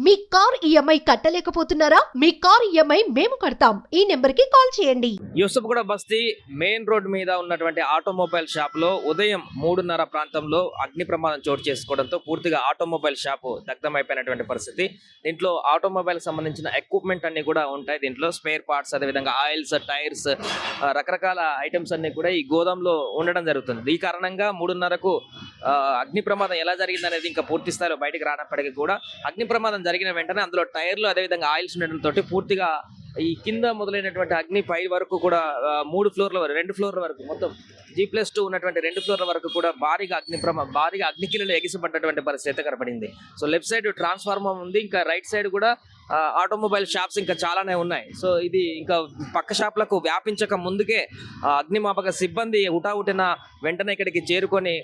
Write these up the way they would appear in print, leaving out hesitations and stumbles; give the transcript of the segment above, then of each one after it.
మీ car EMI కట్టలేకపోతున్నారా? మీ car EMI మేము కడతాం. ఈ నెంబర్కి కాల్ చేయండి. యూసఫ్గూడ బస్తీ మెయిన్ రోడ్ మీద ఉన్నటువంటి ఆటోమొబైల్ షాప్ లో ఉదయం 3:30 ప్రాంతంలో అగ్ని ప్రమాదం చోటు చేసుకోవడంతో పూర్తిగా ఆటోమొబైల్ షాపు దగ్ధమైపోయినటువంటి పరిస్థితి. దీంట్లో ఆటోమొబైల్ సంబంధించిన ఎక్విప్మెంట్ అన్ని కూడా ఉంటాయి. దీంట్లో స్పేర్ పార్ట్స్, అదేవిధంగా ఆయిల్స్, టైర్స్, రకరకాల ఐటమ్స్ అన్ని కూడా ఈ గోదాంలో ఉండడం జరుగుతుంది. ఈ కారణంగా 3:30కు అగ్ని ప్రమాదం ఎలా జరిగింది అనేది ఇంకా పూర్తి స్థాయిలో బయటకు రానప్పటికీ కూడా అగ్ని ప్రమాదం జరిగిన వెంటనే అందులో టైర్లు, అదేవిధంగా ఆయిల్స్ ఉండడంతో పూర్తిగా ఈ కింద మొదలైనటువంటి అగ్ని పై వరకు కూడా 2 ఫ్లోర్ల వరకు మొత్తం G+2 ఉన్నటువంటి 2 ఫ్లోర్ల వరకు కూడా భారీగా అగ్నికిలలో ఎగిసిపడ్డటువంటి పరిస్థితి కనపడింది. సో లెఫ్ట్ సైడ్ ట్రాన్స్ఫార్మర్ ఉంది, ఇంకా రైట్ సైడ్ కూడా ఆటోమొబైల్ షాప్స్ ఇంకా చాలానే ఉన్నాయి. సో ఇది ఇంకా పక్క షాప్లకు వ్యాపించక ముందుకే అగ్నిమాపక సిబ్బంది హుటాహుటిన వెంటనే ఇక్కడికి చేరుకొని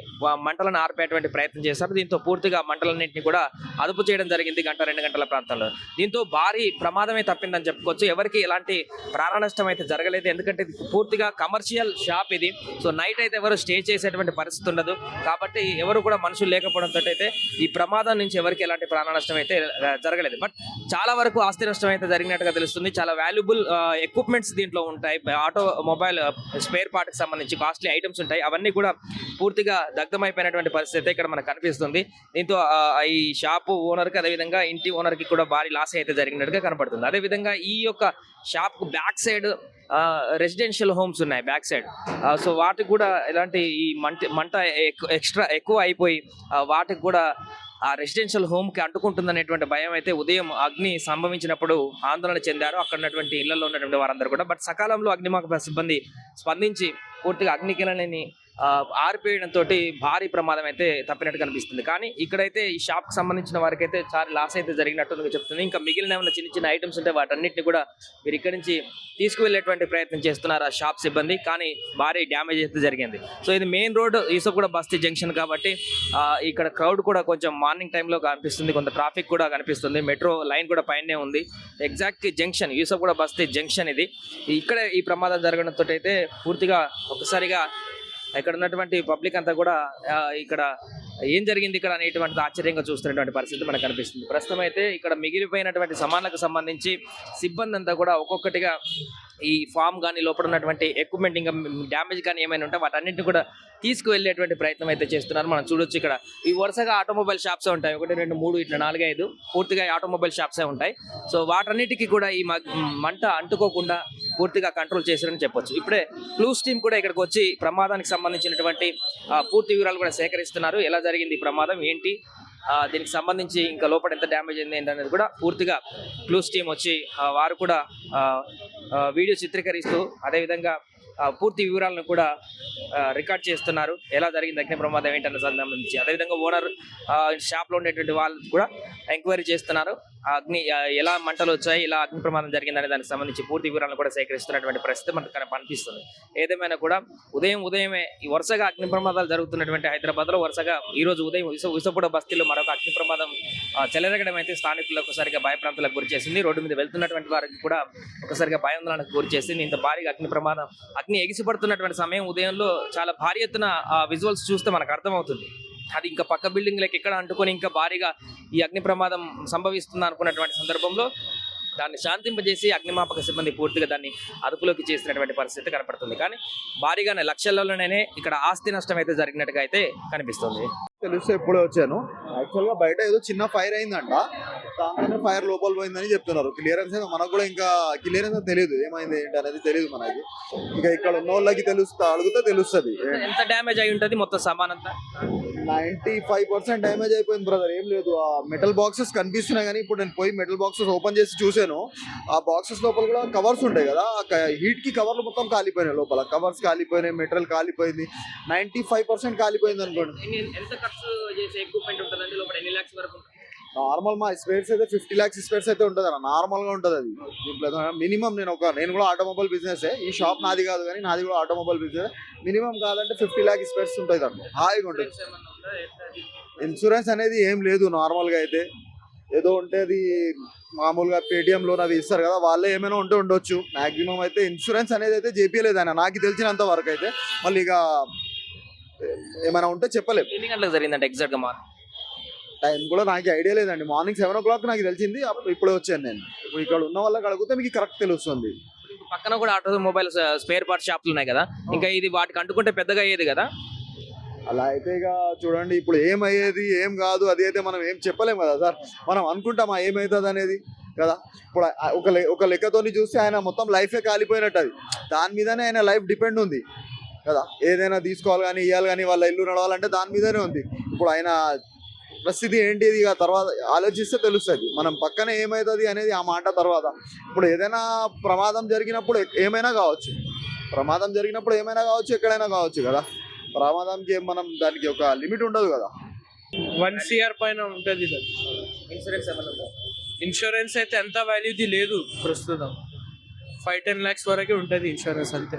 మంటలను ఆర్పేటువంటి ప్రయత్నం చేశారు. దీంతో పూర్తిగా మంటలన్నింటినీ కూడా అదుపు చేయడం జరిగింది 1-2 గంటల ప్రాంతంలో. దీంతో భారీ ప్రమాదమే తప్పిందని చెప్పుకోవచ్చు. ఎవరికి ఎలాంటి ప్రాణ నష్టం అయితే జరగలేదు, ఎందుకంటే ఇది పూర్తిగా కమర్షియల్ షాప్ ఇది. సో నైట్ అయితే ఎవరు స్టే చేసేటువంటి పరిస్థితి ఉండదు కాబట్టి ఎవరు కూడా మనుషులు లేకపోవడంతో అయితే ఈ ప్రమాదం నుంచి ఎవరికి ఎలాంటి ప్రాణ నష్టం అయితే జరగలేదు. బట్ చాలా వరకు ఆస్తి నష్టం అయితే జరిగినట్టుగా తెలుస్తుంది. చాలా వాల్యుబుల్ ఎక్విప్మెంట్స్ దీంట్లో ఉంటాయి. ఆటోమొబైల్ స్పేర్ పార్ట్ కి సంబంధించి కాస్ట్లీ ఐటమ్స్ ఉంటాయి. అవన్నీ కూడా పూర్తిగా దగ్ధమైపోయినటువంటి పరిస్థితి ఇక్కడ మనకు కనిపిస్తుంది. దీంతో ఈ షాపు ఓనర్కి, అదేవిధంగా ఇంటి ఓనర్కి కూడా భారీ లాస్ అయితే జరిగినట్టుగా కనపడుతుంది. అదేవిధంగా ఈ యొక్క షాప్ కు బ్యాక్ సైడ్ రెసిడెన్షియల్ హోమ్స్ ఉన్నాయి బ్యాక్ సైడ్. సో వాటికి కూడా ఇలాంటి ఈ మంట ఎక్కువ అయిపోయి వాటికి కూడా ఆ రెసిడెన్షియల్ హోమ్కి అంటుకుంటుందనేటువంటి భయం అయితే ఉదయం అగ్ని సంభవించినప్పుడు ఆందోళన చెందారు అక్కడ ఉన్నటువంటి ఇళ్లలో ఉన్నటువంటి వారందరూ కూడా. బట్ సకాలంలో అగ్నిమాపక సిబ్బంది స్పందించి పూర్తిగా అగ్నికిలని ఆరిపోయడంతో భారీ ప్రమాదం అయితే తప్పినట్టు కనిపిస్తుంది. కానీ ఇక్కడైతే ఈ షాప్కి సంబంధించిన వారికి అయితే చాలా లాస్ అయితే జరిగినట్టు చెప్తుంది. ఇంకా మిగిలిన ఏమైనా చిన్న ఐటమ్స్ ఉంటే వాటన్నిటిని కూడా మీరు ఇక్కడి నుంచి తీసుకువెళ్ళేటువంటి ప్రయత్నం చేస్తున్నారు ఆ షాప్ సిబ్బంది, కానీ భారీ డ్యామేజ్ అయితే జరిగింది. సో ఇది మెయిన్ రోడ్ యూసఫ్గూడ బస్తీ జంక్షన్ కాబట్టి ఇక్కడ క్రౌడ్ కూడా కొంచెం మార్నింగ్ టైంలో కనిపిస్తుంది, కొంత ట్రాఫిక్ కూడా కనిపిస్తుంది. మెట్రో లైన్ కూడా పైనే ఉంది. ఎగ్జాక్ట్ జంక్షన్ యూసఫ్గూడ బస్తీ జంక్షన్ ఇది. ఇక్కడ ఈ ప్రమాదం జరగడంతో అయితే పూర్తిగా ఒక్కసారిగా ఇక్కడ ఉన్నటువంటి పబ్లిక్ అంతా కూడా ఇక్కడ ఏం జరిగింది ఇక్కడ అనేటువంటి ఆశ్చర్యంగా చూస్తున్నటువంటి పరిస్థితి మనకు కనిపిస్తుంది. ప్రస్తుతం అయితే ఇక్కడ మిగిలిపోయినటువంటి సామాన్లకు సంబంధించి సిబ్బంది అంతా కూడా ఒక్కొక్కటిగా ఈ ఫామ్ కానీ లోపల ఉన్నటువంటి ఎక్విప్మెంట్ ఇంకా డ్యామేజ్ కానీ ఏమైనా ఉంటే వాటన్నింటిని కూడా తీసుకువెళ్ళేటువంటి ప్రయత్నం అయితే చేస్తున్నారు. మనం చూడొచ్చు ఇక్కడ ఈ వరుసగా ఆటోమొబైల్ షాప్సే ఉంటాయి. 1, 2, 3 ఇట్లా 4, 5 పూర్తిగా ఆటోమొబైల్ షాప్సే ఉంటాయి. సో వాటన్నిటికీ కూడా ఈ మంట అంటుకోకుండా పూర్తిగా కంట్రోల్ చేశారని చెప్పొచ్చు. ఇప్పుడే క్లూస్ టీమ్ కూడా ఇక్కడికి వచ్చి ప్రమాదానికి సంబంధించినటువంటి పూర్తి వివరాలు కూడా సేకరిస్తున్నారు. ఎలా జరిగింది ఈ ప్రమాదం ఏంటి, దీనికి సంబంధించి ఇంకా లోపల ఎంత డ్యామేజ్ అయింది ఏంటనేది కూడా పూర్తిగా క్లూస్ టీమ్ వచ్చి వారు కూడా వీడియో చిత్రీకరిస్తూ అదేవిధంగా పూర్తి వివరాలను కూడా రికార్డ్ చేస్తున్నారు. ఎలా జరిగింది అగ్ని ప్రమాదం ఏంటన్న సంబంధించి అదేవిధంగా ఓనర్ షాప్లో ఉండేటువంటి వాళ్ళు కూడా ఎంక్వైరీ చేస్తున్నారు. అగ్ని ఎలా మంటలు వచ్చాయి, ఇలా అగ్ని ప్రమాదం జరిగిందనే దానికి సంబంధించి పూర్తి వివరాలను కూడా సేకరిస్తున్నటువంటి పరిస్థితి మనకు కనిపిస్తుంది. ఏదేమైనా కూడా ఉదయమే ఈ వరుసగా అగ్ని ప్రమాదాలు జరుగుతున్నటువంటి హైదరాబాద్లో వరుసగా ఈ రోజు ఉదయం యూసఫ్గూడ బస్తీలో మరొక అగ్ని ప్రమాదం చెలరేగడం అయితే స్థానికులకు ఒకసారిగా భయప్రాంతాలకు గురి చేసింది. రోడ్డు మీద వెళ్తున్నటువంటి వారికి కూడా ఒకసారిగా భయాందోళనకు గురి చేసింది. ఇంత భారీగా అగ్ని ఎగిసిపడుతున్నటువంటి సమయం ఉదయంలో చాలా భారీ ఎత్తున విజువల్స్ చూస్తే మనకు అర్థమవుతుంది. అది ఇంకా పక్క బిల్డింగ్లకు ఎక్కడ అంటుకొని ఇంకా భారీగా ఈ అగ్ని ప్రమాదం సంభవిస్తుంది అనుకున్నటువంటి సందర్భంలో దాన్ని శాంతింపజేసి అగ్నిమాపక సిబ్బంది పూర్తిగా దాన్ని అదుపులోకి చేసినటువంటి పరిస్థితి కనపడుతుంది. కానీ భారీగానే లక్షల్లోనే ఇక్కడ ఆస్తి నష్టం అయితే జరిగినట్టుగా అయితే కనిపిస్తుంది. తెలిస్తే ఎప్పుడే వచ్చాను. యాక్చువల్గా బయట ఏదో చిన్న ఫైర్ అయిందంట, దాంట్లోనే ఫైర్ లోపల పోయిందని చెప్తున్నారు. క్లియరెన్స్ అయితే మనకు కూడా ఇంకా క్లియరెన్స్ తెలియదు, ఏమైంది ఏంటి అనేది తెలియదు మనకి. ఇక ఇక్కడ ఉన్న వాళ్ళకి అడిగితే తెలుస్తుంది. ఎంత డ్యామేజ్ అయి ఉంటుంది మొత్తం సామాన్ అంతా? 95% డ్యామేజ్ అయిపోయింది బ్రదర్. ఏం లేదు, ఆ మెటల్ బాక్సెస్ కనిపిస్తున్నాయి కానీ ఇప్పుడు నేను పోయి మెటల్ బాక్సెస్ ఓపెన్ చేసి చూసాను. ఆ బాక్సెస్ లోపల కూడా కవర్స్ ఉంటాయి కదా, హీట్ కి కవర్లు మొత్తం కాలిపోయినాయి. లోపల కవర్స్ కాలిపోయినాయి, మెటీరియల్ కాలిపోయింది. 95% కాలిపోయింది అనుకోండి. నార్మల్ మా స్పేర్స్ అయితే 50 lakhs స్పేర్స్ అయితే ఉంటుంది అన్న, నార్మల్ గా ఉంటుంది అది. మినిమం నేను కూడా ఆటోమొబైల్ బిజినెస్, ఈ షాప్ నాది కాదు కానీ నాది కూడా ఆటోమొబైల్ బిజినెస్. మినిమం కాదంటే 50 lakhs స్పేర్స్ ఉంటుంది దాంట్లో, హాయిగా ఉంటుంది. ఇన్సూరెన్స్ అనేది ఏం లేదు నార్మల్ గా అయితే. ఏదో ఉంటే అది మామూలుగా పేటిఎం లోన్ అవి ఇస్తారు కదా, వాళ్ళే ఏమైనా ఉంటే ఉండొచ్చు. మాక్సిమం అయితే ఇన్సూరెన్స్ అనేది అయితే చేపియలేదు ఆయన, నాకు తెలిసినంత వరకు అయితే. మళ్ళీ ఇక ఏమైనా ఉంటే చెప్పలేదు. ఎన్ని గంటలకు జరిగిందంటే ఎగ్జాక్ట్ గా టైం కూడా నాకు ఐడియా లేదండి. మార్నింగ్ 7 o'clock నాకు తెలిసింది, ఇప్పుడే వచ్చాను నేను. ఇప్పుడు ఇక్కడ ఉన్న వాళ్ళకి అడిగితే మీకు కరెక్ట్ తెలుస్తుంది. పక్కన కూడా ఆటోమొబైల్ స్పేర్ పార్ట్ షాపులు ఉన్నాయి కదా, ఇంకా ఇది వాటికి అంటుకుంటే పెద్దగా అయ్యేది కదా. అలా అయితే ఇక చూడండి, ఇప్పుడు ఏమయ్యేది ఏం కాదు అది అయితే మనం ఏం చెప్పలేము కదా సార్. మనం అనుకుంటామా ఏమవుతుంది అనేది కదా. ఇప్పుడు ఒక లెక్కతోని చూస్తే ఆయన మొత్తం లైఫే కాలిపోయినట్టు, అది దాని మీదనే ఆయన లైఫ్ డిపెండ్ ఉంది కదా. ఏదైనా తీసుకోవాలి కానీ ఇవ్వాలి కానీ వాళ్ళ ఇల్లు నడవాలంటే దాని మీదనే ఉంది. ఇప్పుడు ఆయన పరిస్థితి ఏంటిది ఇక తర్వాత ఆలోచిస్తే తెలుస్తుంది. మనం పక్కన ఏమవుతుంది అనేది ఆ మాట తర్వాత. ఇప్పుడు ఏదైనా ప్రమాదం జరిగినప్పుడు ఏమైనా కావచ్చు, ఎక్కడైనా కావచ్చు కదా. ప్రమాదంకి మనం దానికి ఒక లిమిట్ ఉండదు కదా. 1 CR పైన ఉంటుంది సార్. ఇన్సూరెన్స్ ఏమన్నా ఇన్సూరెన్స్ అయితే ఎంత వాల్యూది లేదు ప్రస్తుతం. 5-10 lakhs వరకే ఉంటుంది ఇన్సూరెన్స్ అంతే.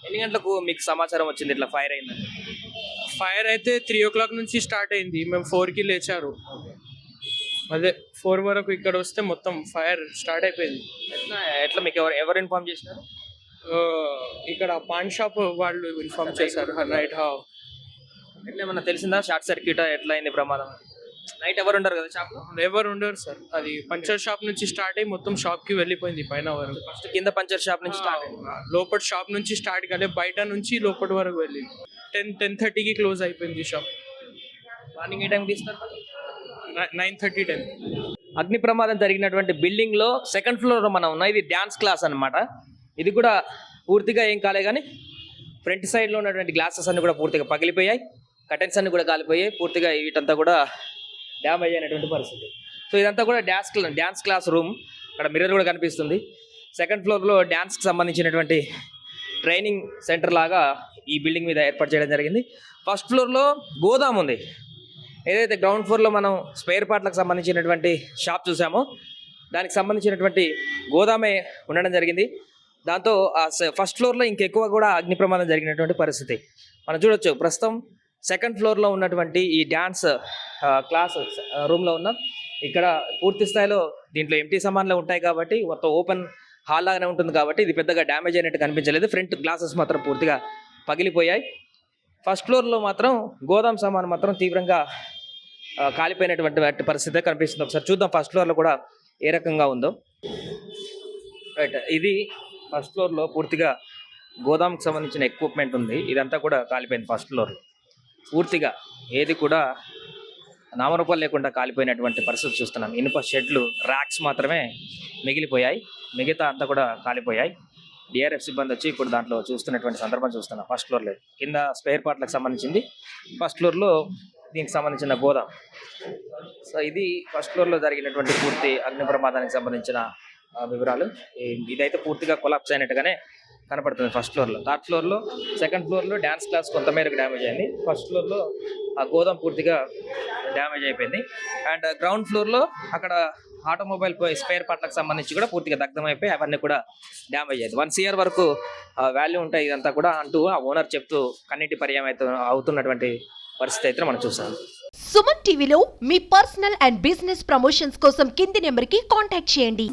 ఎన్ని గంటలకు మీకు సమాచారం వచ్చింది ఇట్లా ఫైర్ అయిందని? ఫైర్ అయితే 3 o'clock నుంచి స్టార్ట్ అయింది. మేము 4కి లేచారు. అదే 4 వరకు ఇక్కడ వస్తే మొత్తం ఫైర్ స్టార్ట్ అయిపోయింది. ఎట్లా మీకు ఎవరు ఇన్ఫార్మ్ చేసినారు? ఇక్కడ పాన్ షాప్ వాళ్ళు ఇన్ఫార్మ్ చేశారు నైట్. ఎట్లా ఏమన్నా తెలిసిందా షార్ట్ సర్క్యూట్ ఎట్లా అయింది ప్రమాదం? నైట్ ఎవరు ఉండరు కదా షాప్ లో? ఎవరు ఉండరు సార్. అది పంచర్ షాప్ నుంచి స్టార్ట్ అయ్యి మొత్తం షాప్ కి వెళ్ళిపోయింది పైన వరకు. ఫస్ట్ కింద పంచర్ షాప్ నుంచి స్టార్ట్ అయింది. లోపల షాప్ నుంచి స్టార్ట్ కాలే, బయట నుంచి లోపల వరకు వెళ్ళింది. 10-10:30కి క్లోజ్ అయిపోయింది షాప్. మార్నింగ్ ఏ టైం తీస్తారు? 9:30-10. అగ్ని ప్రమాదం జరిగినటువంటి బిల్డింగ్ లో సెకండ్ ఫ్లోర్ లో మనం ఉన్నాం. ఇది డ్యాన్స్ క్లాస్ అన్నమాట. ఇది కూడా పూర్తిగా ఏం కాలే కానీ ఫ్రంట్ సైడ్ లో ఉన్నటువంటి గ్లాసెస్ అన్ని కూడా పూర్తిగా పగిలిపోయాయి, కర్టెన్స్ అన్ని కూడా కాలిపోయాయి, పూర్తిగా వీటంతా కూడా డ్యామేజ్ అయినటువంటి పరిస్థితి. సో ఇదంతా కూడా డ్యాన్స్ క్లాస్ రూమ్. అక్కడ మిర్రర్ కూడా కనిపిస్తుంది. సెకండ్ ఫ్లోర్లో డ్యాన్స్కి సంబంధించినటువంటి ట్రైనింగ్ సెంటర్ లాగా ఈ బిల్డింగ్ మీద ఏర్పాటు చేయడం జరిగింది. ఫస్ట్ ఫ్లోర్లో గోదాం ఉంది. ఏదైతే గ్రౌండ్ ఫ్లోర్లో మనం స్పేర్ పార్ట్లకు సంబంధించినటువంటి షాప్ చూసామో దానికి సంబంధించినటువంటి గోదామే ఉండడం జరిగింది. దాంతో ఆ ఫస్ట్ ఫ్లోర్లో ఇంకెక్కువ కూడా అగ్ని ప్రమాదం జరిగినటువంటి పరిస్థితి మనం చూడొచ్చు. ప్రస్తుతం సెకండ్ ఫ్లోర్లో ఉన్నటువంటి ఈ డ్యాన్స్ క్లాస్ రూమ్లో ఉన్నాం. ఇక్కడ పూర్తి స్థాయిలో దీంట్లో ఎంటీ సామాన్లు ఉంటాయి కాబట్టి మొత్తం ఓపెన్ హాల్ లాగానే ఉంటుంది కాబట్టి ఇది పెద్దగా డ్యామేజ్ అయినట్టు కనిపించలేదు. ఫ్రంట్ గ్లాసెస్ మాత్రం పూర్తిగా పగిలిపోయాయి. ఫస్ట్ ఫ్లోర్లో మాత్రం గోదాం సామాన్ మాత్రం తీవ్రంగా కాలిపోయినటువంటి పరిస్థితి కనిపిస్తుంది. ఒకసారి చూద్దాం ఫస్ట్ ఫ్లోర్లో కూడా ఏ రకంగా ఉందో. రైట్, ఇది ఫస్ట్ ఫ్లోర్లో పూర్తిగా గోదాంకి సంబంధించిన ఎక్విప్మెంట్ ఉంది. ఇదంతా కూడా కాలిపోయింది. ఫస్ట్ ఫ్లోర్ పూర్తిగా ఏది కూడా నామరూపాలు లేకుండా కాలిపోయినటువంటి పరిస్థితి చూస్తున్నాం. ఇనుప షెడ్లు, ర్యాక్స్ మాత్రమే మిగిలిపోయాయి, మిగతా అంతా కూడా కాలిపోయాయి. డిఆర్ఎఫ్ సిబ్బంది వచ్చి ఇప్పుడు దాంట్లో చూస్తున్నటువంటి సందర్భం చూస్తున్నాం. ఫస్ట్ ఫ్లోర్లో కింద స్పేర్ పార్ట్లకు సంబంధించింది, ఫస్ట్ ఫ్లోర్లో దీనికి సంబంధించిన గోదాం. సో ఇది ఫస్ట్ ఫ్లోర్లో జరిగినటువంటి పూర్తి అగ్ని ప్రమాదానికి సంబంధించిన వివరాలు. ఇదైతే పూర్తిగా కొలాప్స్ అయినట్టుగానే కనపడుతుంది ఫస్ట్ ఫ్లోర్లో. థర్డ్ ఫ్లోర్లో, సెకండ్ ఫ్లోర్లో డ్యాన్స్ క్లాస్ కొంతమేరకు డ్యామేజ్ అయింది. ఫస్ట్ ఫ్లోర్లో ఆ గోదాం పూర్తిగా డ్యామేజ్ అయిపోయింది. అండ్ గ్రౌండ్ ఫ్లోర్లో అక్కడ ఆటోమొబైల్ స్పేర్ పార్ట్లకు సంబంధించి కూడా పూర్తిగా దగ్ధమైపోయి అవన్నీ కూడా డ్యామేజ్ అయింది. 1 CR వరకు వాల్యూ ఉంటాయి ఇదంతా కూడా అంటూ ఆ ఓనర్ చెప్తూ కన్నింటి పర్యాయం అవుతున్నటువంటి పరిస్థితి అయితే మనం చూసాం. సుమన్ టీవీలో మీ పర్సనల్ అండ్ బిజినెస్ ప్రమోషన్స్ కోసం కింది నెంబర్కి కాంటాక్ట్ చేయండి.